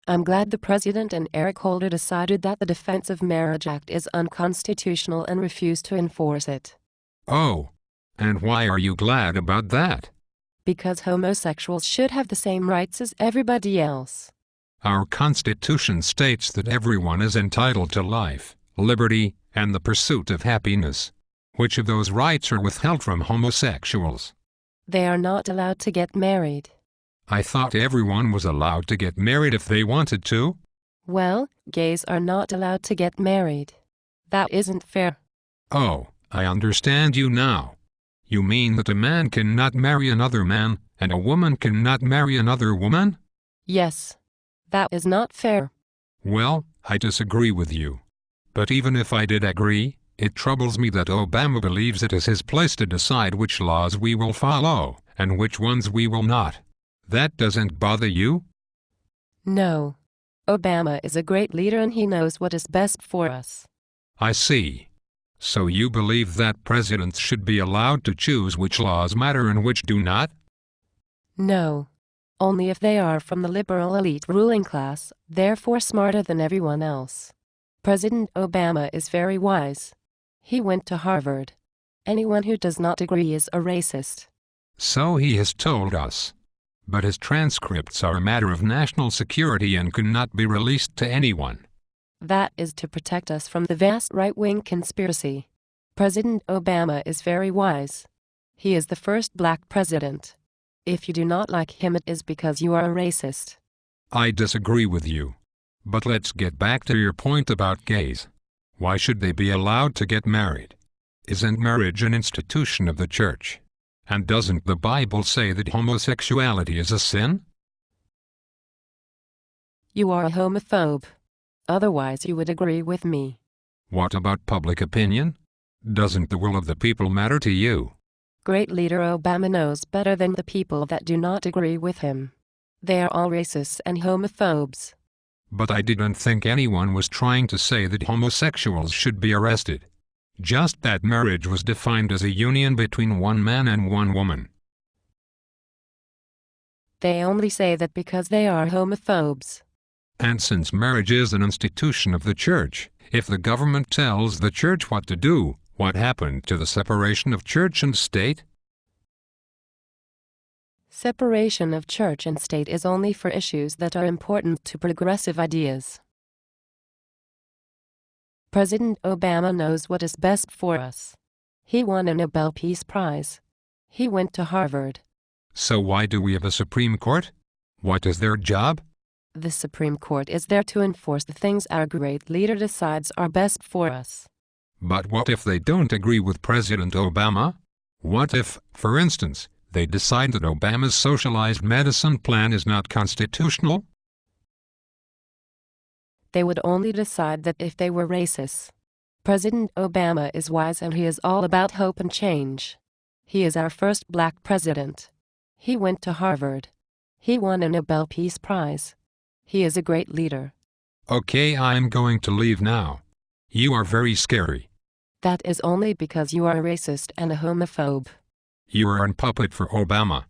I'm glad the President and Eric Holder decided that the Defense of Marriage Act is unconstitutional and refused to enforce it. Oh. And why are you glad about that? Because homosexuals should have the same rights as everybody else. Our Constitution states that everyone is entitled to life, liberty, and the pursuit of happiness. Which of those rights are withheld from homosexuals? They are not allowed to get married. I thought everyone was allowed to get married if they wanted to. Well, gays are not allowed to get married. That isn't fair. Oh, I understand you now. You mean that a man cannot marry another man, and a woman cannot marry another woman? Yes. That is not fair. Well, I disagree with you. But even if I did agree, it troubles me that Obama believes it is his place to decide which laws we will follow, and which ones we will not. That doesn't bother you? No. Obama is a great leader and he knows what is best for us. I see. So you believe that presidents should be allowed to choose which laws matter and which do not? No. Only if they are from the liberal elite ruling class, therefore smarter than everyone else. President Obama is very wise. He went to Harvard. Anyone who does not agree is a racist. So he has told us. But his transcripts are a matter of national security and cannot be released to anyone. That is to protect us from the vast right-wing conspiracy. President Obama is very wise. He is the first black president. If you do not like him, it is because you are a racist. I disagree with you. But let's get back to your point about gays. Why should they be allowed to get married? Isn't marriage an institution of the church? And doesn't the Bible say that homosexuality is a sin? You are a homophobe. Otherwise you would agree with me. What about public opinion? Doesn't the will of the people matter to you? Great leader Obama knows better than the people that do not agree with him. They are all racists and homophobes. But I didn't think anyone was trying to say that homosexuals should be arrested. Just that marriage was defined as a union between one man and one woman. They only say that because they are homophobes. And since marriage is an institution of the church, if the government tells the church what to do, what happened to the separation of church and state? Separation of church and state is only for issues that are important to progressive ideas. President Obama knows what is best for us. He won a Nobel Peace Prize. He went to Harvard. So why do we have a Supreme Court? What is their job? The Supreme Court is there to enforce the things our great leader decides are best for us. But what if they don't agree with President Obama? What if, for instance, they decide that Obama's socialized medicine plan is not constitutional? They would only decide that if they were racists. President Obama is wise and he is all about hope and change. He is our first black president. He went to Harvard. He won a Nobel Peace Prize. He is a great leader. Okay, I'm going to leave now. You are very scary. That is only because you are a racist and a homophobe. You are a puppet for Obama.